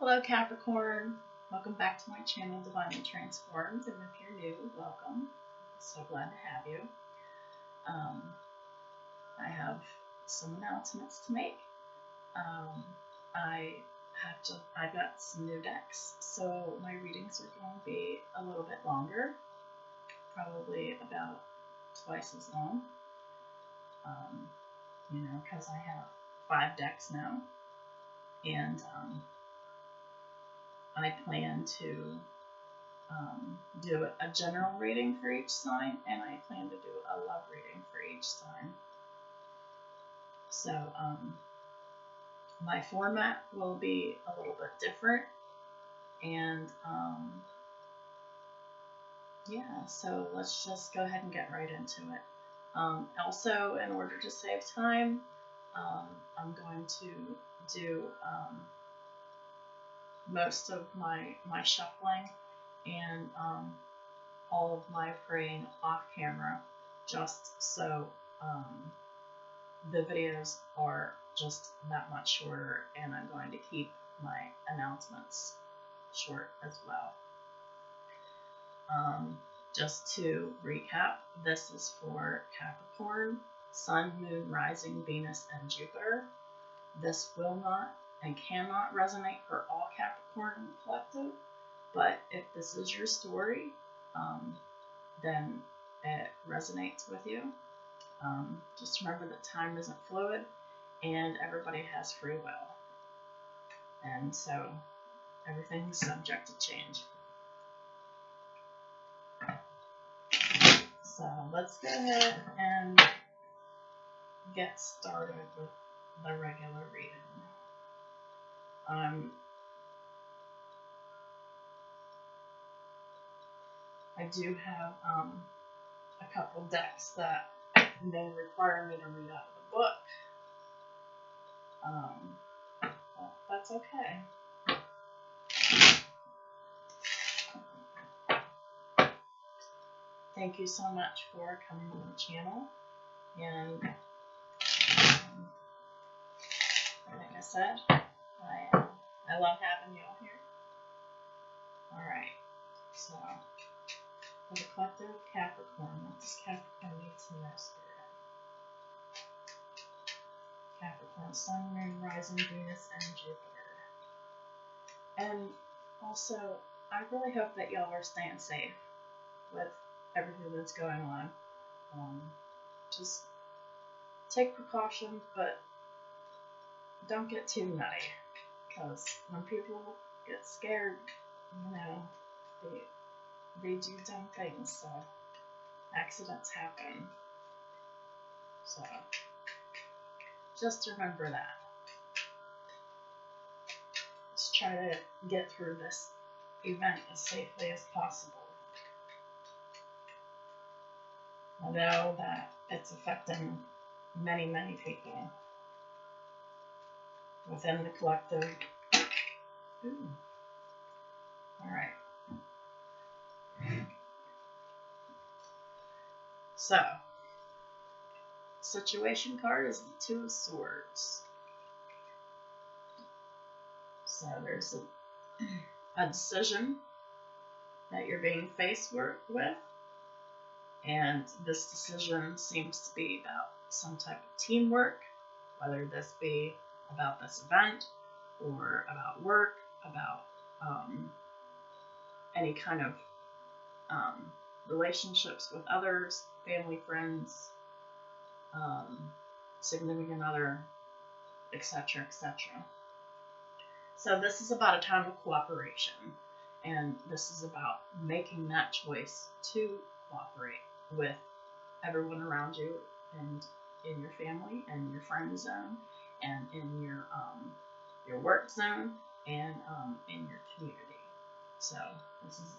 Hello Capricorn, welcome back to my channel Divinely Transformed, and if you're new, welcome. So glad to have you. I have some announcements to make. Um, I've got some new decks, so my readings are going to be a little bit longer, probably about twice as long. Because I have 5 decks now, and I plan to do a general reading for each sign, and I plan to do a love reading for each sign. So my format will be a little bit different, and yeah, so let's just go ahead and get right into it. Also, in order to save time, I'm going to do most of my shuffling and all of my praying off camera, just so the videos are just that much shorter, and I'm going to keep my announcements short as well. Just to recap, this is for Capricorn, Sun, Moon, Rising, Venus, and Jupiter. This will not and cannot resonate for all Capricorn in the collective, but if this is your story, then it resonates with you. Just remember that time isn't fluid and everybody has free will. And so everything's subject to change. So let's go ahead and get started with the regular reading. I do have a couple decks that may require me to read out of the book. But that's okay. Thank you so much for coming on the channel, and like I said, I love having you all here. Alright, so for the collective Capricorn, what does Capricorn need to know, Spirit? Capricorn, Sun, Moon, Rising, Venus, and Jupiter. And also, I really hope that y'all are staying safe with everything that's going on. Just take precautions, but don't get too nutty, because when people get scared, they do dumb things, so accidents happen. So just remember that. Let's try to get through this event as safely as possible. I know that it's affecting many, many people within the collective. Ooh. All right. So, situation card is the Two of Swords. So there's a decision that you're being faced with, and this decision seems to be about some type of teamwork, whether this be about this event or about work, about any kind of relationships with others, family, friends, significant other, etc., etc. So this is about a time of cooperation, and this is about making that choice to cooperate with everyone around you, and in your family, and your friend zone, and in your work zone, and in your community. So this is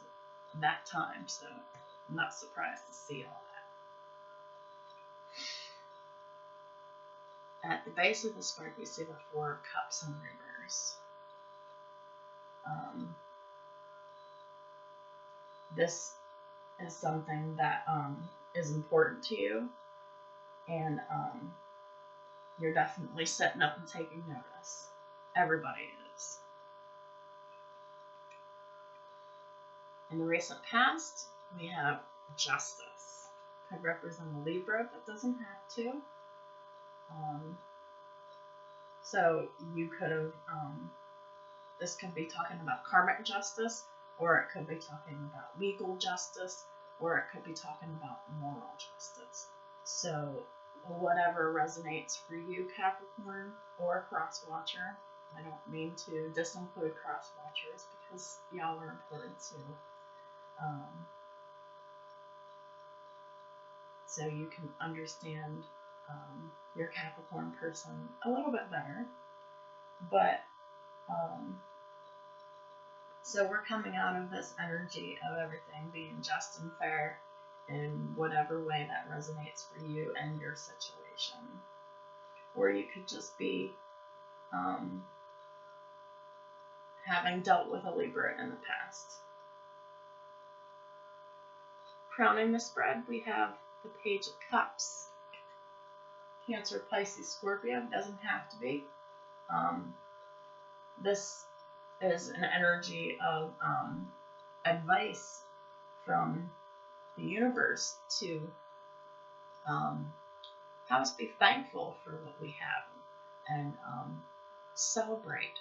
that time, so I'm not surprised to see all that. At the base of this card, we see the Four of Cups in reverse. This is something that is important to you, and you're definitely setting up and taking notice. Everybody is. In the recent past, we have justice. Could represent a Libra, but doesn't have to. So you could have, this could be talking about karmic justice, or it could be talking about legal justice, or it could be talking about moral justice. So whatever resonates for you, Capricorn, or cross-watcher. I don't mean to disinclude cross-watchers because y'all are important too. So you can understand your Capricorn person a little bit better. But so we're coming out of this energy of everything being just and fair in whatever way that resonates for you and your situation. Or you could just be having dealt with a Libra in the past. Crowning the spread, we have the Page of Cups. Cancer, Pisces, Scorpio, doesn't have to be. This is an energy of advice from the universe to have us be thankful for what we have and celebrate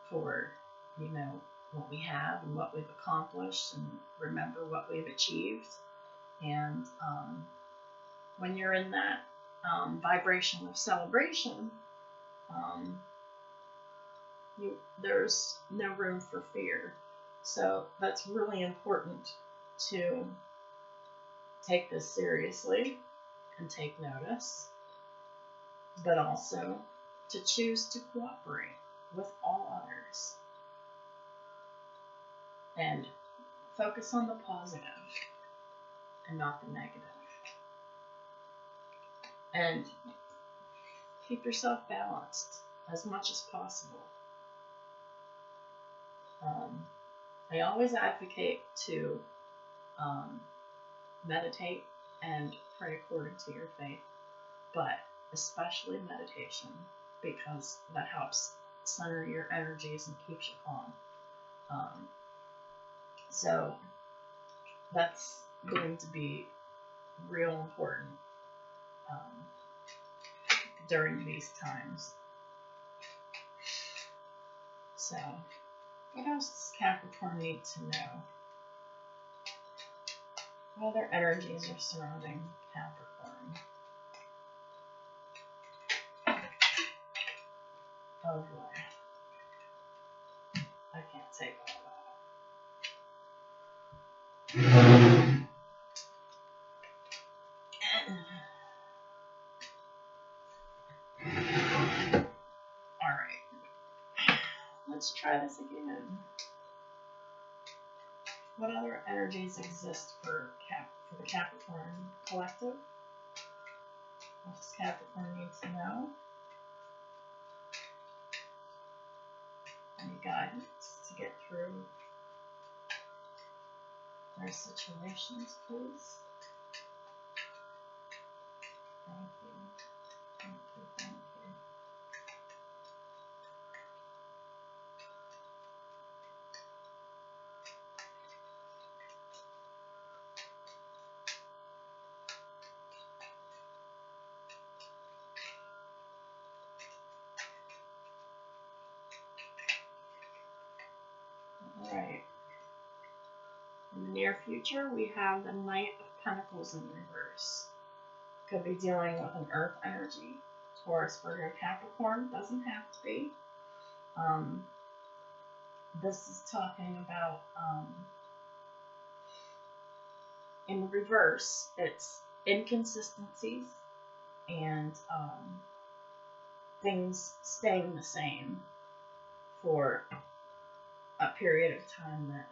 for, you know, what we have and what we've accomplished and remember what we've achieved. And when you're in that vibration of celebration, there's no room for fear. So that's really important to take this seriously and take notice, but also to choose to cooperate with all others and focus on the positive and not the negative. And keep yourself balanced as much as possible. I always advocate to meditate and pray according to your faith, but especially meditation, because that helps center your energies and keeps you calm. So that's going to be real important during these times. So what else does Capricorn need to know? What other energies are surrounding Capricorn? Oh boy. I can't take all that. Alright. Let's try this again. What other energies exist for the Capricorn collective? What does Capricorn need to know? Any guidance to get through their situations, please? Thank you. Thank you. Thank you. Alright. In the near future, we have the Knight of Pentacles in reverse. Could be dealing with an earth energy. Taurus, Virgo, Capricorn. Doesn't have to be. This is talking about, in reverse, it's inconsistencies and things staying the same for a period of time that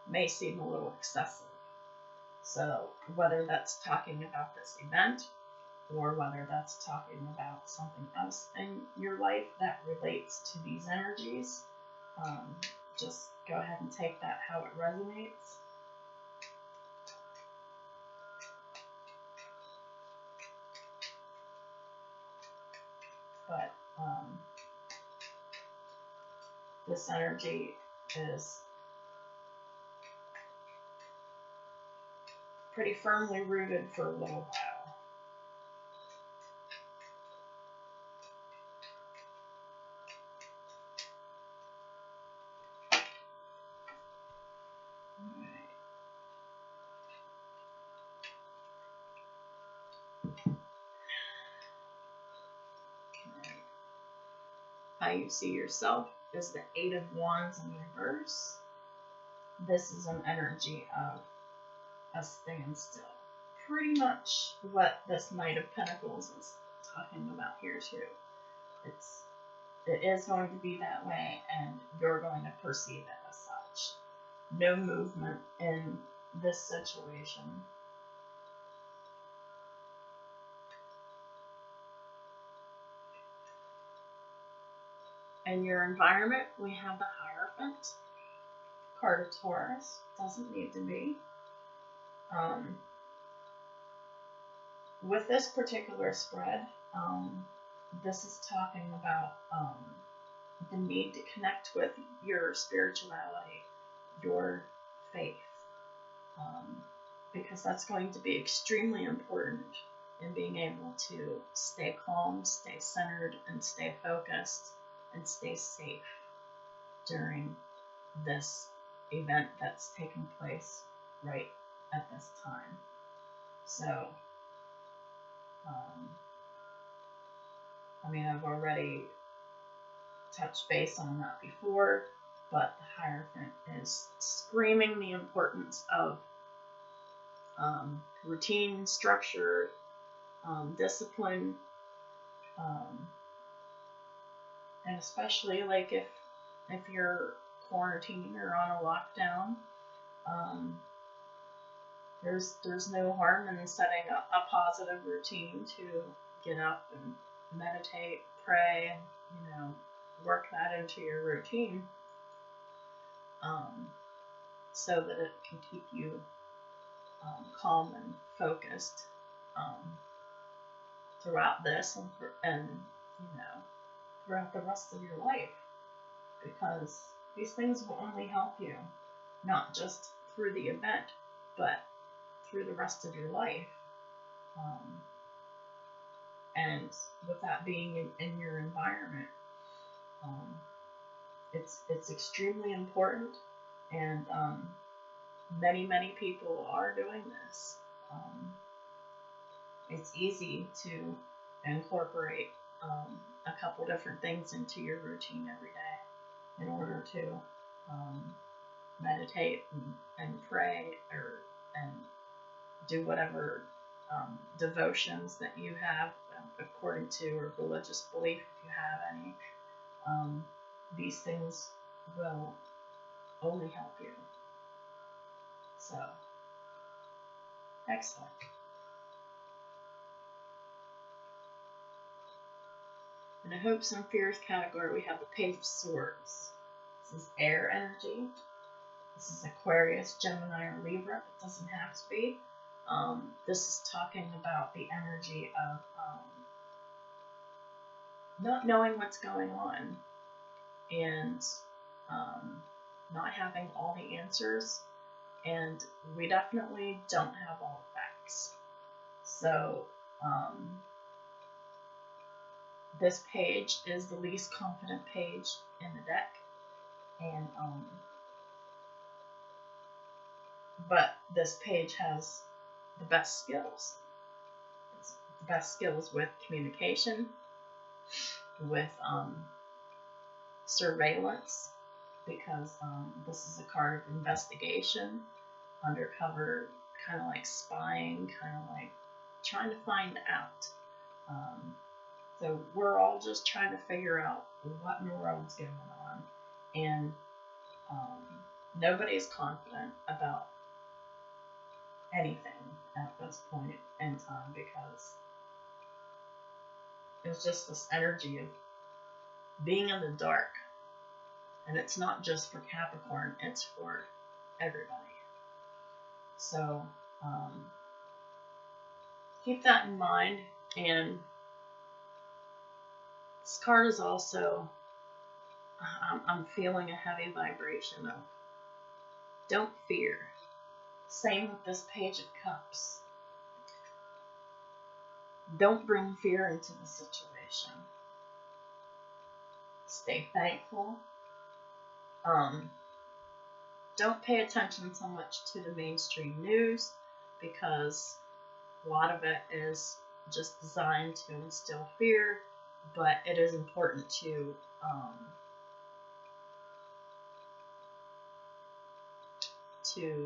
may seem a little excessive. So whether that's talking about this event or whether that's talking about something else in your life that relates to these energies, just go ahead and take that how it resonates. But this energy is pretty firmly rooted for a little while. How you see yourself is the Eight of Wands in reverse. This is an energy of a standstill. Pretty much what this Knight of Pentacles is talking about here too. It is going to be that way, and you're going to perceive it as such. No movement in this situation. In your environment, we have the Hierophant, card of Taurus. Doesn't need to be. With this particular spread, this is talking about the need to connect with your spirituality, your faith, because that's going to be extremely important in being able to stay calm, stay centered, and stay focused, and stay safe during this event that's taking place right at this time. So, I mean, I've already touched base on that before, but the Hierophant is screaming the importance of routine, structure, discipline, and especially like if you're quarantined or on a lockdown, there's no harm in setting a positive routine to get up and meditate, pray, and work that into your routine, so that it can keep you calm and focused throughout this and throughout the rest of your life, because these things will only help you, not just through the event, but through the rest of your life. And with that being in your environment, it's extremely important, and many people are doing this. It's easy to incorporate a couple different things into your routine every day in order to meditate and pray and do whatever devotions that you have according to or religious belief, if you have any. These things will only help you. So, excellent. In the hopes and fears category, we have the Page of Swords. This is air energy. This is Aquarius, Gemini, or Libra. It doesn't have to be. This is talking about the energy of not knowing what's going on and not having all the answers. And we definitely don't have all the facts. So, this page is the least confident page in the deck, and but this page has the best skills. It's the best skills with communication, with surveillance, because this is a card of investigation, undercover, kind of like spying, kind of like trying to find out. So we're all just trying to figure out what in the world's going on, and nobody's confident about anything at this point in time, because it's just this energy of being in the dark. And it's not just for Capricorn, it's for everybody. So keep that in mind. And this card is also, I'm feeling a heavy vibration of don't fear. Same with this Page of Cups. Don't bring fear into the situation. Stay thankful. Don't pay attention so much to the mainstream news, because a lot of it is just designed to instill fear, but it is important to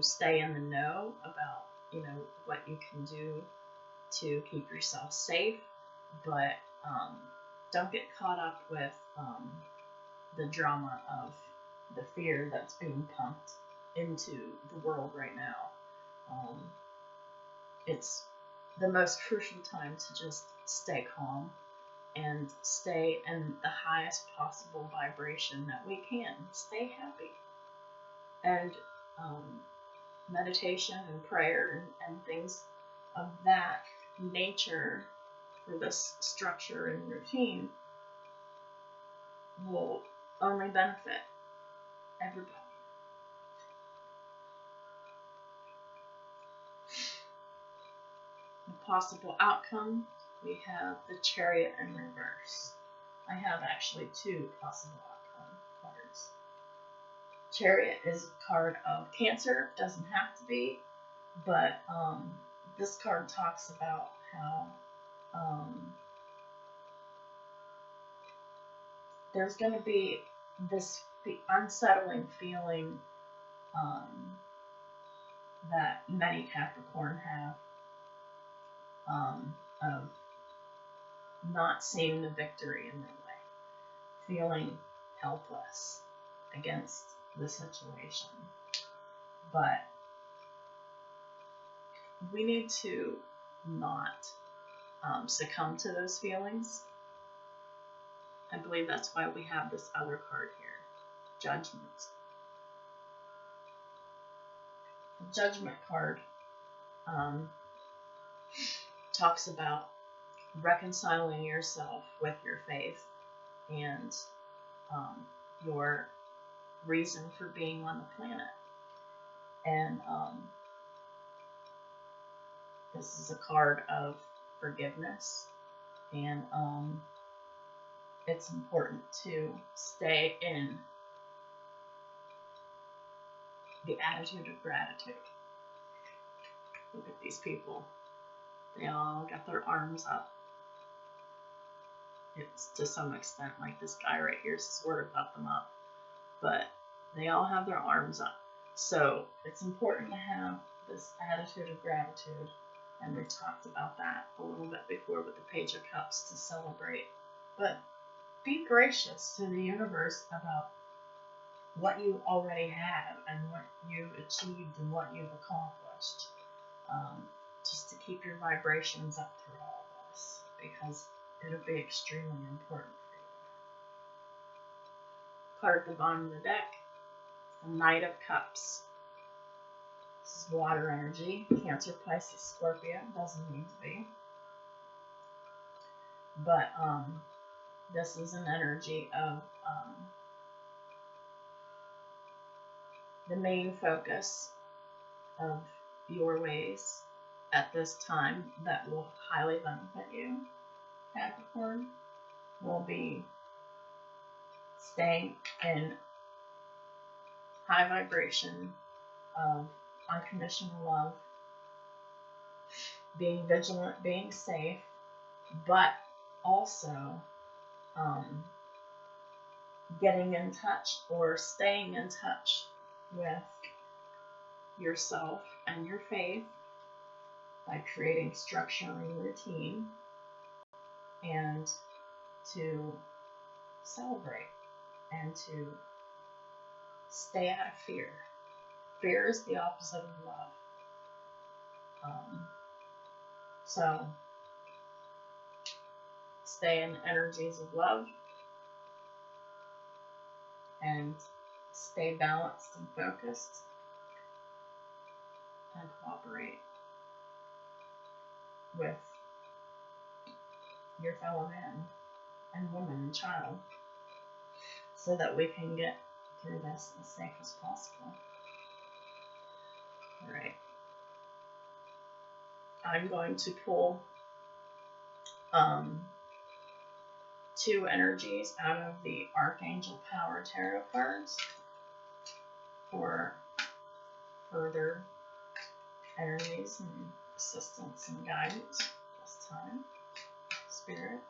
stay in the know about, what you can do to keep yourself safe, but don't get caught up with the drama of the fear that's being pumped into the world right now. It's the most crucial time to just stay calm and stay in the highest possible vibration that we can. Stay happy. And meditation and prayer and things of that nature for this structure and routine will only benefit everybody. The possible outcome, we have the Chariot in reverse. I have actually two possible outcome cards. Chariot is a card of Cancer, doesn't have to be, but this card talks about how there's going to be this unsettling feeling that many Capricorn have of not seeing the victory in their way, feeling helpless against the situation. But we need to not succumb to those feelings. I believe that's why we have this other card here, Judgment. The Judgment card talks about reconciling yourself with your faith and your reason for being on the planet. And this is a card of forgiveness, and it's important to stay in the attitude of gratitude. Look at these people. They all got their arms up. It's to some extent like this guy right here sort of got them up, but they all have their arms up. So it's important to have this attitude of gratitude, and we've talked about that a little bit before with the Page of Cups, to celebrate. But be gracious to the universe about what you already have and what you've achieved and what you've accomplished, just to keep your vibrations up through all of this, because it'll be extremely important for you. Card at the bottom of the deck, the Knight of Cups. This is water energy. Cancer, Pisces, Scorpio. Doesn't need to be. But this is an energy of the main focus of your ways at this time that will highly benefit you, Capricorn, will be staying in high vibration of unconditional love, being vigilant, being safe, but also getting in touch or staying in touch with yourself and your faith by creating structure and routine, and to celebrate and to stay out of fear. Fear is the opposite of love. So stay in energies of love and stay balanced and focused and cooperate with your fellow man and woman and child, so that we can get through this as safe as possible. Alright, I'm going to pull 2 energies out of the Archangel Power Tarot cards for further energies and assistance and guidance this time. Spirit,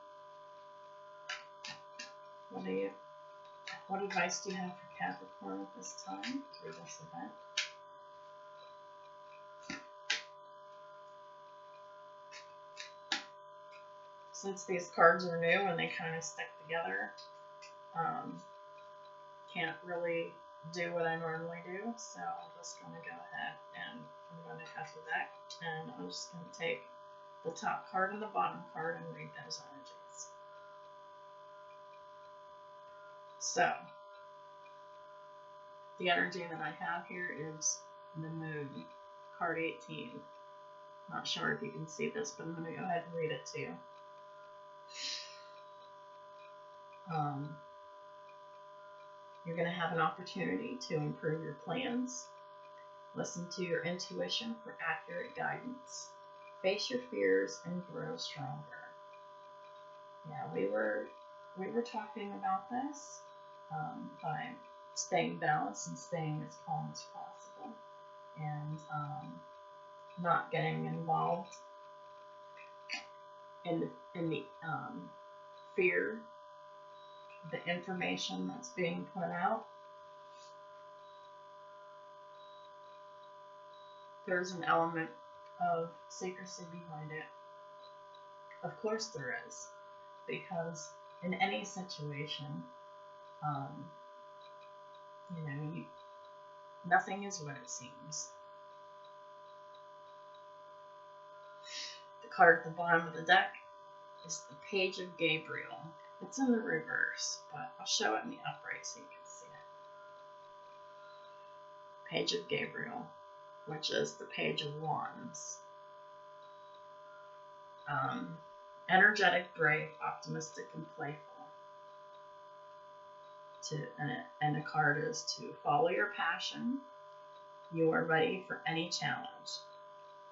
what advice do you have for Capricorn at this time through this event? Since these cards are new and they kind of stick together, can't really do what I normally do, so I'm just going to go ahead and I'm going to shuffle the deck, and I'm just going to take the top card and the bottom card and read those energies. So, the energy that I have here is the Moon, card 18. Not sure if you can see this, but I'm going to go ahead and read it to you. You're going to have an opportunity to improve your plans. Listen to your intuition for accurate guidance. Face your fears and grow stronger. Yeah, we were talking about this by staying balanced and staying as calm as possible, and not getting involved in the fear, the information that's being put out. There's an element of secrecy behind it. Of course there is, because in any situation, nothing is what it seems. The card at the bottom of the deck is the Page of Gabriel. It's in the reverse, but I'll show it in the upright so you can see it. Page of Gabriel, which is the Page of Wands. Energetic, brave, optimistic, and playful. And the card is to follow your passion. You are ready for any challenge.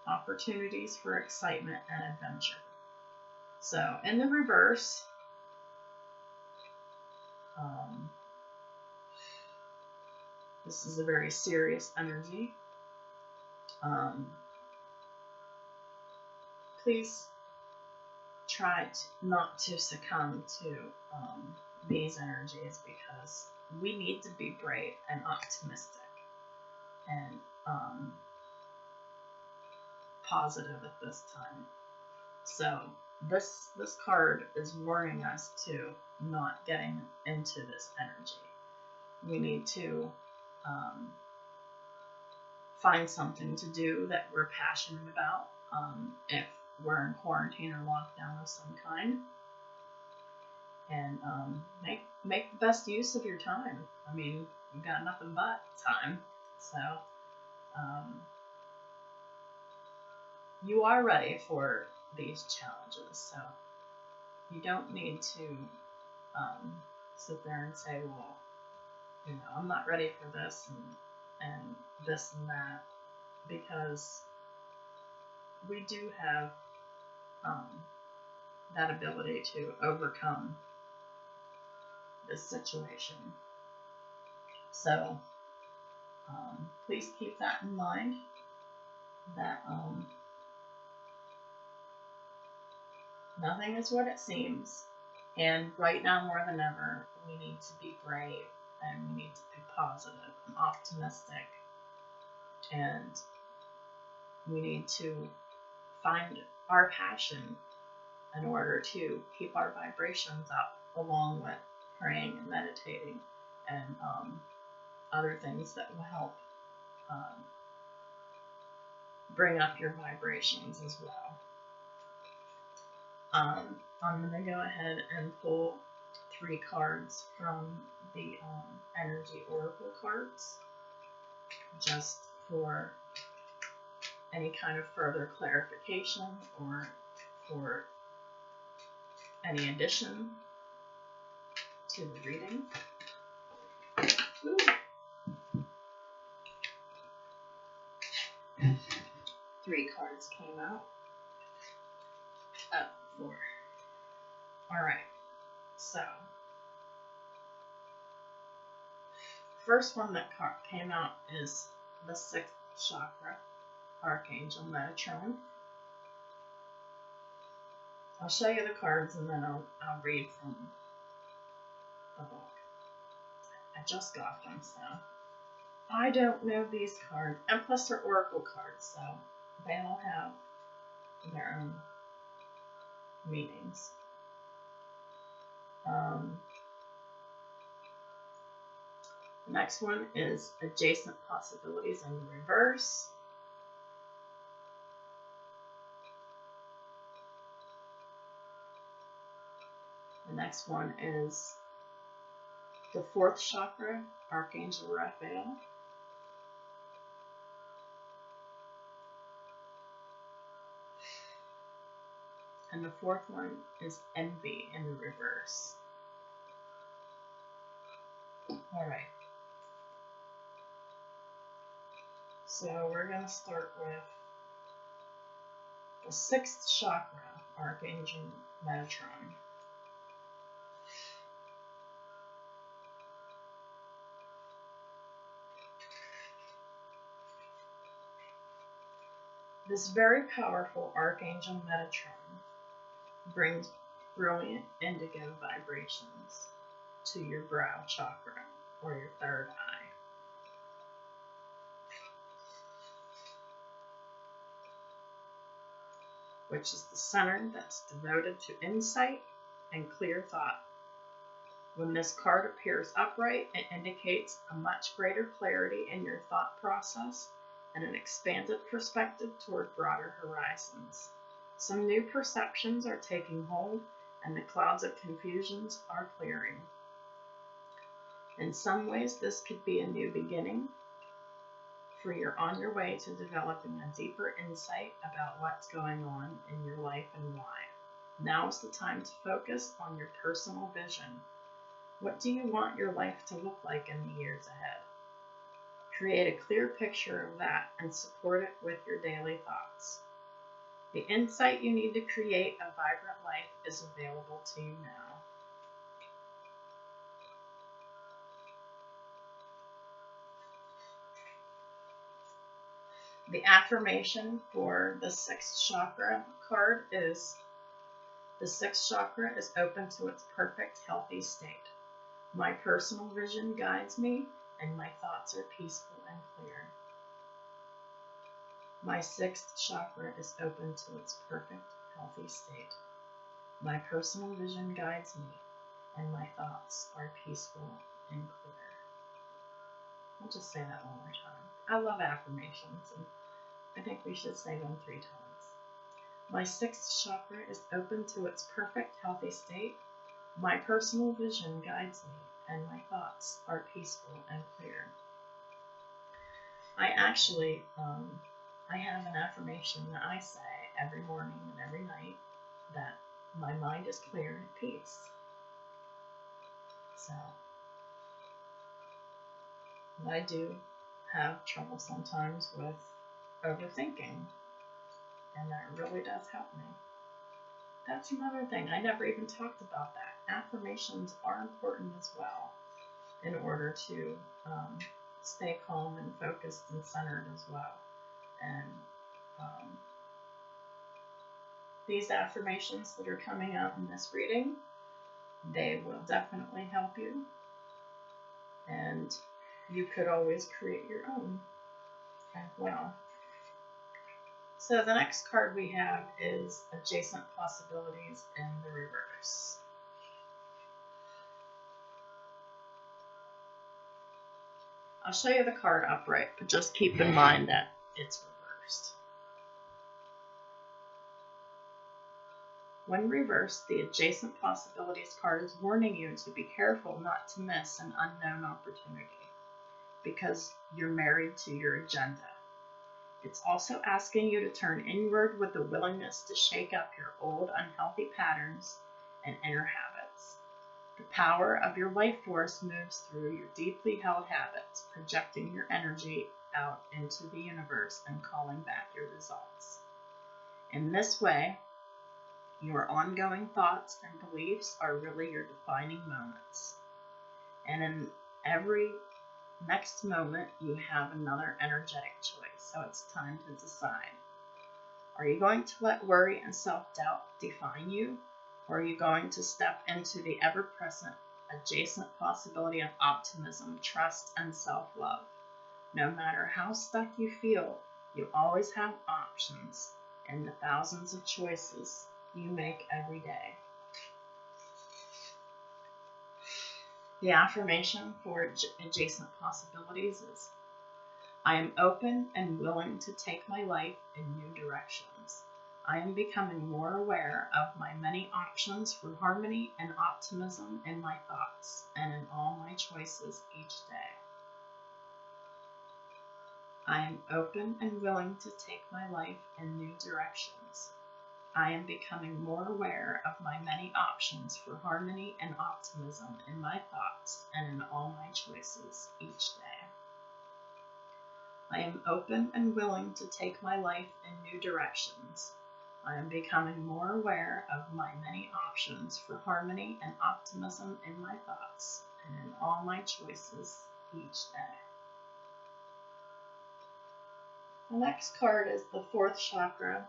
Opportunities for excitement and adventure. So in the reverse, this is a very serious energy. Please try not to succumb to these energies, because we need to be brave and optimistic and positive at this time. So this card is warning us to not getting into this energy. We need to find something to do that we're passionate about, if we're in quarantine or lockdown of some kind, and make the best use of your time. I mean, you've got nothing but time, so you are ready for these challenges. So you don't need to sit there and say, well, I'm not ready for this and this and that, because we do have that ability to overcome this situation. So please keep that in mind, that nothing is what it seems, and right now more than ever we need to be brave, and we need to be positive and optimistic, and we need to find our passion in order to keep our vibrations up, along with praying and meditating and other things that will help bring up your vibrations as well. I'm going to go ahead and pull 3 cards from the Energy Oracle cards, just for any kind of further clarification or for any addition to the reading. Ooh. 3 cards came out. Oh, 4. Alright, so first one that came out is the 6th chakra, Archangel Metatron. I'll show you the cards and then I'll read from the book. I just got them, so I don't know these cards. And plus they're oracle cards, so they all have their own meanings. The next one is Adjacent Possibilities in Reverse. The next one is the 4th chakra, Archangel Raphael. And the 4th one is Envy in the Reverse. Alright. So we're going to start with the 6th chakra, Archangel Metatron. This very powerful Archangel Metatron brings brilliant indigo vibrations to your brow chakra, or your 3rd eye. Which is the center that's devoted to insight and clear thought. When this card appears upright, it indicates a much greater clarity in your thought process and an expanded perspective toward broader horizons. Some new perceptions are taking hold, and the clouds of confusions are clearing. In some ways, this could be a new beginning, for you're on your way to developing a deeper insight about what's going on in your life and why. Now is the time to focus on your personal vision. What do you want your life to look like in the years ahead? Create a clear picture of that and support it with your daily thoughts. The insight you need to create a vibrant life is available to you now. The affirmation for the 6th chakra card is, the 6th chakra is open to its perfect, healthy state. My personal vision guides me, and my thoughts are peaceful and clear. My 6th chakra is open to its perfect, healthy state. My personal vision guides me, and my thoughts are peaceful and clear. I'll just say that one more time. I love affirmations, and I think we should say them 3 times. My 6th chakra is open to its perfect, healthy state. My personal vision guides me, and my thoughts are peaceful and clear. I actually, I have an affirmation that I say every morning and every night, that my mind is clear and at peace. So, I do have trouble sometimes with overthinking, and that really does help me. That's another thing. I never even talked about that. Affirmations are important as well in order to stay calm and focused and centered as well. And these affirmations that are coming out in this reading, they will definitely help you. And you could always create your own as well. So the next card we have is Adjacent Possibilities in the Reverse. I'll show you the card upright, but just keep in mind that it's reversed. When reversed, the Adjacent Possibilities card is warning you to be careful not to miss an unknown opportunity because you're married to your agenda. It's also asking you to turn inward with a willingness to shake up your old unhealthy patterns and inner habits. The power of your life force moves through your deeply held habits, projecting your energy out into the universe and calling back your results. In this way, Your ongoing thoughts and beliefs are really your defining moments. And in every next moment, you have another energetic choice. So it's time to decide. Are you going to let worry and self-doubt define you? Or are you going to step into the ever-present, adjacent possibility of optimism, trust, and self-love? No matter how stuck you feel, you always have options in the thousands of choices you make every day. The affirmation for adjacent possibilities is, I am open and willing to take my life in new directions. I am becoming more aware of my many options for harmony and optimism in my thoughts and in all my choices each day. I am open and willing to take my life in new directions. I am becoming more aware of my many options for harmony and optimism in my thoughts and in all my choices each day. I am open and willing to take my life in new directions. I am becoming more aware of my many options for harmony and optimism in my thoughts and in all my choices each day. The next card is the 4th chakra,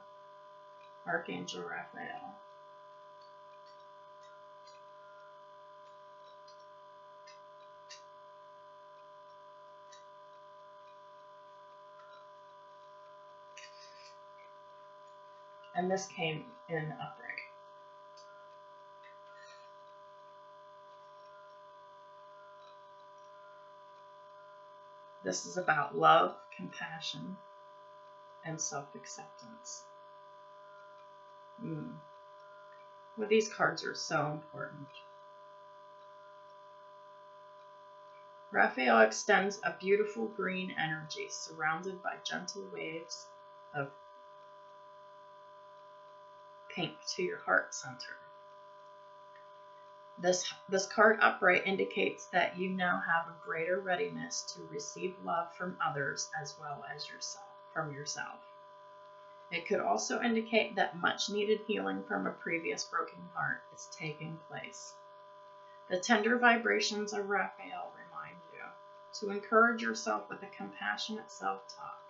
Archangel Raphael. And this came in upright. This is about love, compassion, and self-acceptance. Well, these cards are so important. Raphael extends a beautiful green energy surrounded by gentle waves of pink to your heart center. This card upright indicates that you now have a greater readiness to receive love from others as well as from yourself. It could also indicate that much needed healing from a previous broken heart is taking place. The tender vibrations of Raphael remind you to encourage yourself with a compassionate self-talk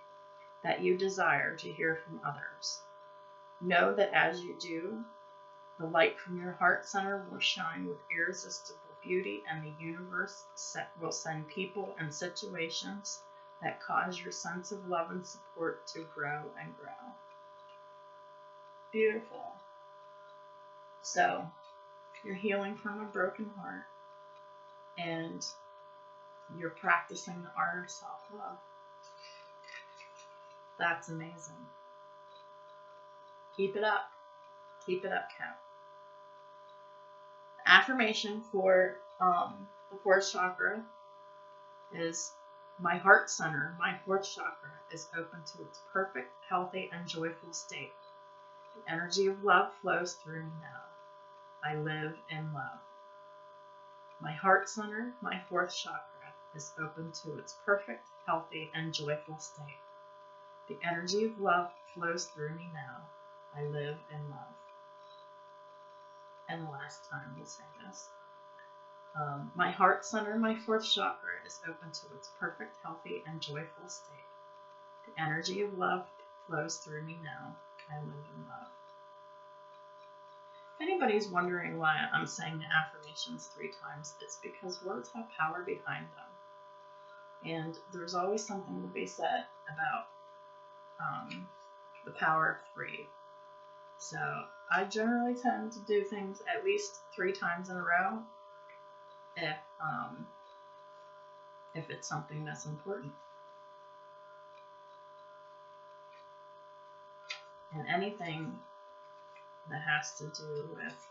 that you desire to hear from others. Know that as you do, the light from your heart center will shine with irresistible beauty, and the universe will send people and situations that cause your sense of love and support to grow and grow. Beautiful. So, you're healing from a broken heart, and you're practicing the art of self-love. That's amazing. Keep it up. Keep it up, Cap. The affirmation for the 4th chakra is, my heart center, my 4th chakra, is open to its perfect, healthy, and joyful state. The energy of love flows through me now. I live in love. My heart center, my 4th chakra, is open to its perfect, healthy, and joyful state. The energy of love flows through me now. I live in love. And the last time we'll say this. My heart center, my 4th chakra, is open to its perfect, healthy, and joyful state. The energy of love flows through me now. I live in love. If anybody's wondering why I'm saying the affirmations 3 times, it's because words have power behind them. And there's always something to be said about the power of 3. So I generally tend to do things at least 3 times in a row if it's something that's important. And anything that has to do with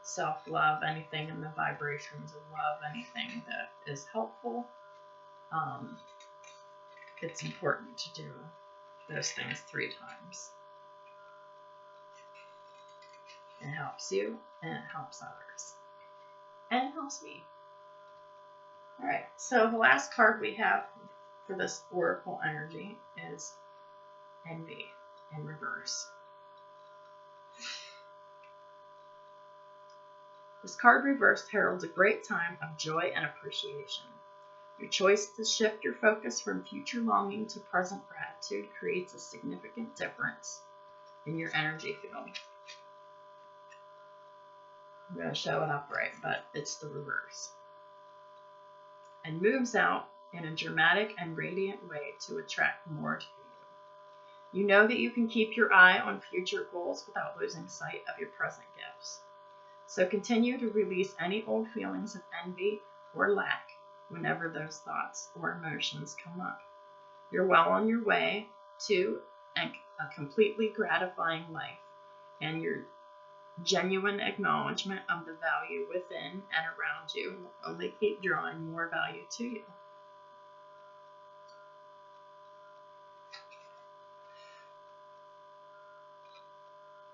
self-love, anything in the vibrations of love, anything that is helpful, it's important to do those things 3 times. It helps you, and it helps others. And it helps me. Alright, so the last card we have for this oracle energy is envy in reverse. This card reversed heralds a great time of joy and appreciation. Your choice to shift your focus from future longing to present gratitude creates a significant difference in your energy field. I'm going to show it upright, but it's the reverse. And moves out in a dramatic and radiant way to attract more to you. You know that you can keep your eye on future goals without losing sight of your present gifts. So continue to release any old feelings of envy or lack whenever those thoughts or emotions come up. You're well on your way to a completely gratifying life, and your genuine acknowledgement of the value within and around you will only keep drawing more value to you.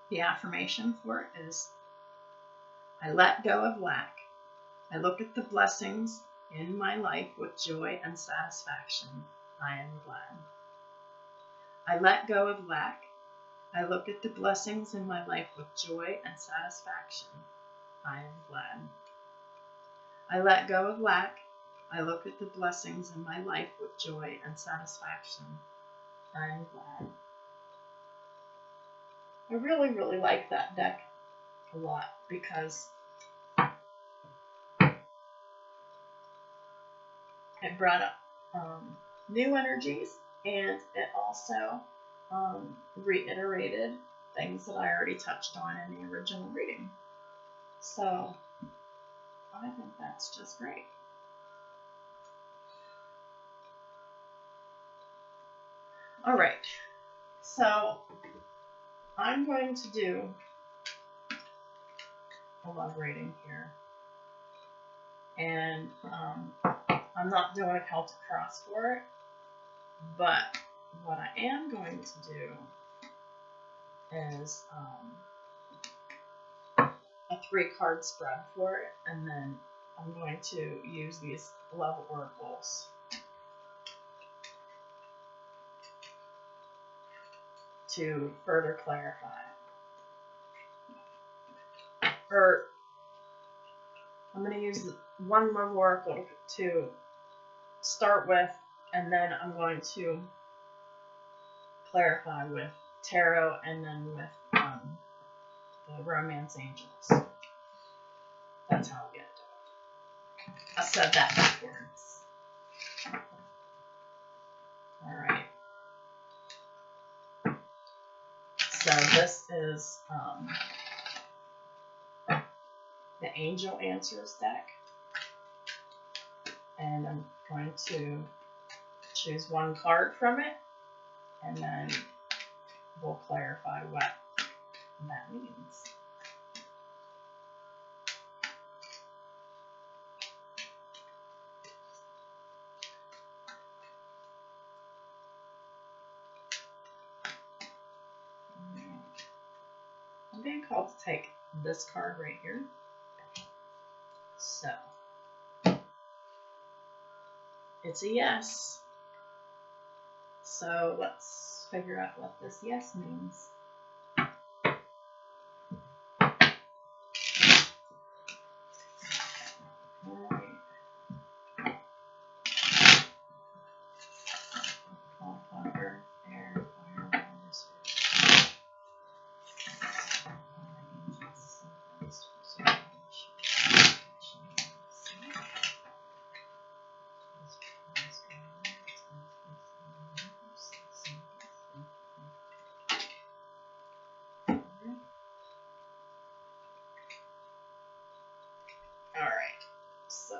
The affirmation for it is, I let go of lack. I look at the blessings in my life with joy and satisfaction. I am glad. I let go of lack. I look at the blessings in my life with joy and satisfaction. I am glad. I let go of lack. I look at the blessings in my life with joy and satisfaction. I am glad. I really, really like that deck a lot because it brought up new energies, and it also reiterated things that I already touched on in the original reading. So I think that's just great. All right, so I'm going to do a love reading here, and I'm not doing a Celtic cross for it, but what I am going to do is a 3-card spread for it, and then I'm going to use these love oracles to further clarify. Or I'm going to use one love oracle to start with, and then I'm going to clarify with tarot, and then with the romance angels. That's how I'll get it. I said that backwards. Alright. So this is the Angel Answers deck. And I'm going to choose one card from it, and then we'll clarify what that means. I'm being called to take this card right here. So it's a yes. So let's figure out what this yes means. Alright. Call upon earth, air, fire, water, spirit. Alright, so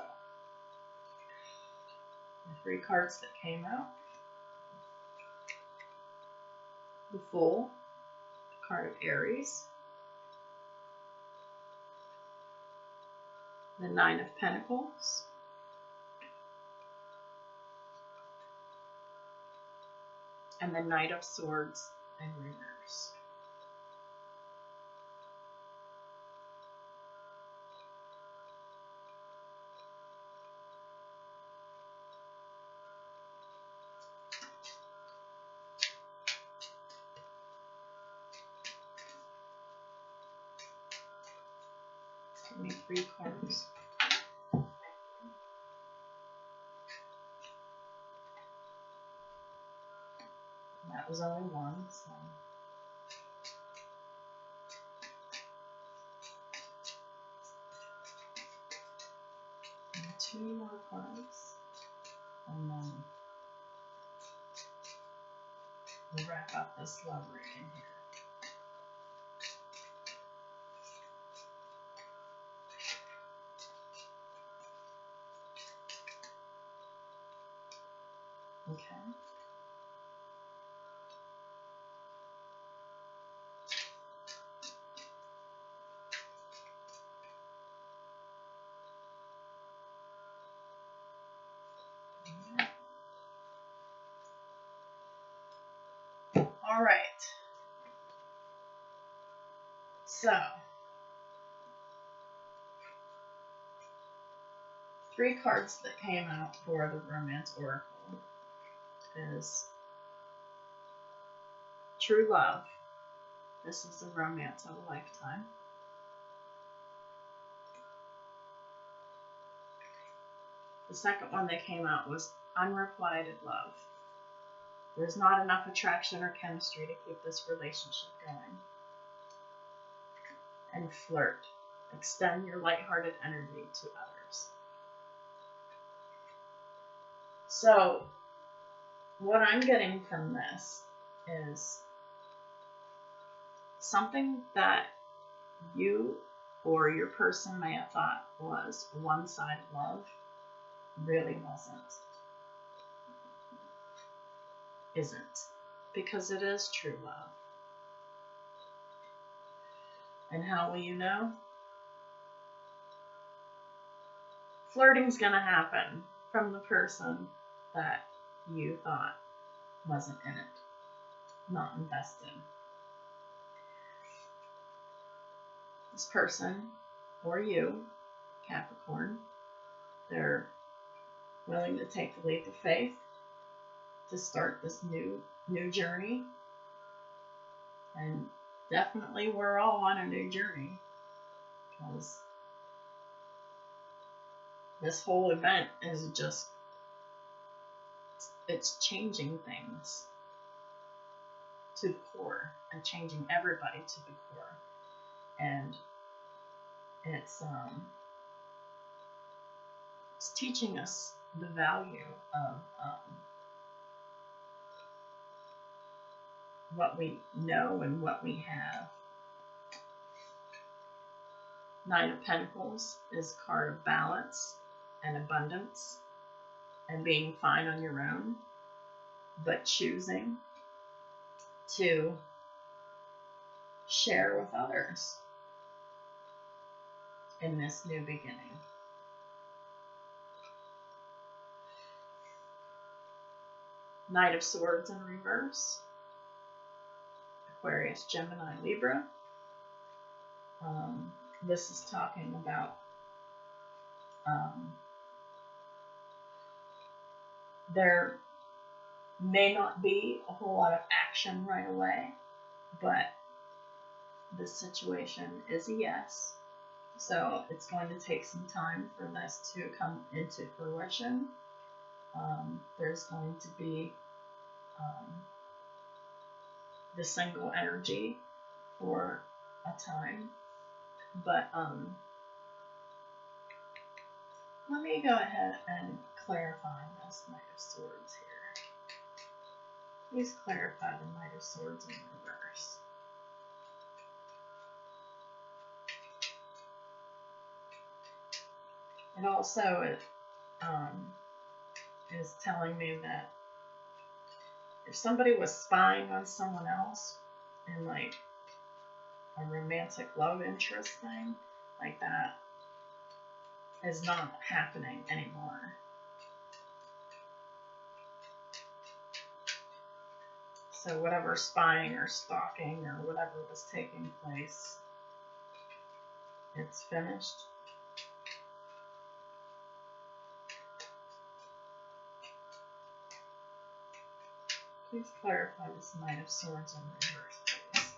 the 3 cards that came out. The Fool, card of Aries. The 9 of Pentacles. And the Knight of Swords in reverse. Give me 3 cards. That was only one, so. And 2 more cards. And then we'll wrap up this love reading here. Okay. All right. So, 3 cards that came out for the Romance Oracle is True Love. This is the romance of a lifetime. The second one that came out was Unrequited Love. There's not enough attraction or chemistry to keep this relationship going. And Flirt. Extend your lighthearted energy to others. So, what I'm getting from this is something that you or your person may have thought was one-sided love really wasn't. Isn't. Because it is true love. And how will you know? Flirting's gonna happen from the person that you thought wasn't in it, not invested. This person, or you, Capricorn, they're willing to take the leap of faith to start this new journey. And definitely we're all on a new journey, because this whole event is just, it's changing things to the core and changing everybody to the core. And it's teaching us the value of what we know and what we have. Nine of Pentacles is a card of balance and abundance and being fine on your own, but choosing to share with others in this new beginning. Knight of Swords in reverse. Aquarius, Gemini, Libra. This is talking about there may not be a whole lot of action right away, but this situation is a yes. So it's going to take some time for this to come into fruition. There's going to be the single energy for a time. But let me go ahead and clarify this Knight of Swords here. Please clarify the Knight of Swords in reverse. It also is telling me that if somebody was spying on someone else in like a romantic love interest thing, like that is not happening anymore. So whatever spying or stalking or whatever was taking place, it's finished. Please clarify this Knight of Swords in reverse, please.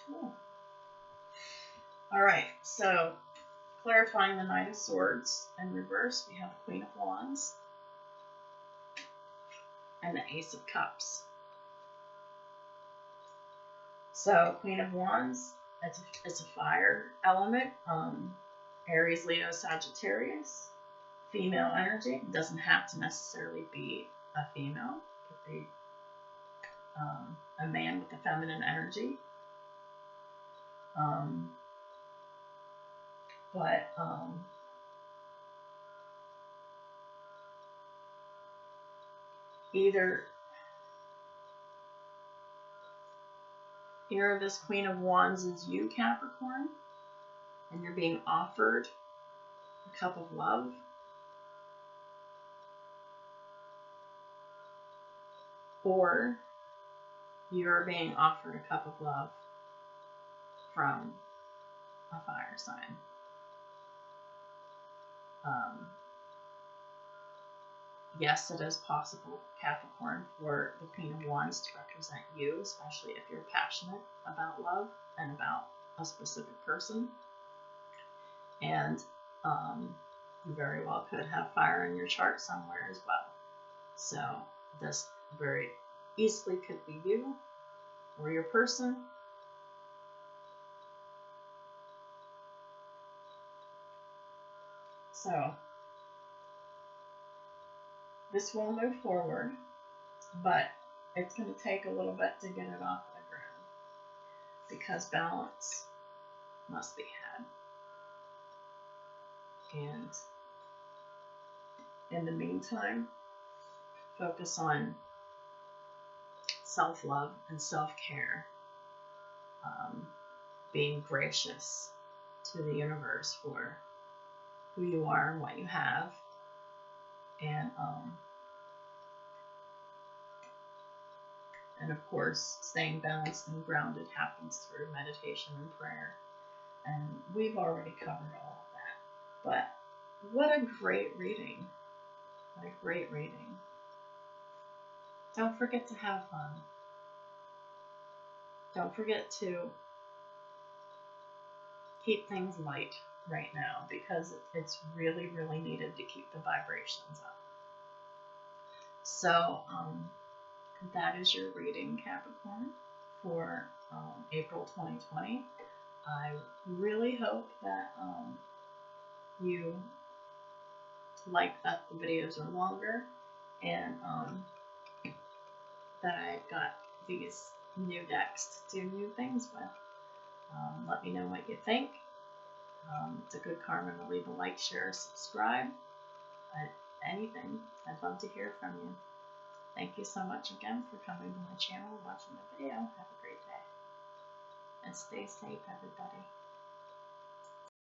Cool. All right, so clarifying the Knight of Swords in reverse, we have the Queen of Wands and the Ace of Cups. So Queen of Wands, it's a fire element, Aries, Leo, Sagittarius, female energy. It doesn't have to necessarily be a female. It could be a man with a feminine energy. Either this Queen of Wands is you, Capricorn, and you're being offered a cup of love, or you're being offered a cup of love from a fire sign. Yes, it is possible, Capricorn, for the Queen of Wands to represent you, especially if you're passionate about love and about a specific person. And you very well could have fire in your chart somewhere as well. So this very easily could be you or your person. So this will move forward, but it's going to take a little bit to get it off the ground because balance must be had. And in the meantime, focus on self-love and self-care, being gracious to the universe for who you are and what you have, and of course, staying balanced and grounded happens through meditation and prayer. And we've already covered all of that. But what a great reading. What a great reading. Don't forget to have fun. Don't forget to keep things light right now because it's really, really needed to keep the vibrations up. So that is your reading, Capricorn, for April 2020. I really hope that you like that the videos are longer and that I got these new decks to do new things with. Let me know what you think. It's a good karma to leave a like, share, subscribe. Anything. I'd love to hear from you. Thank you so much again for coming to my channel and watching the video. Have a great day. And stay safe, everybody.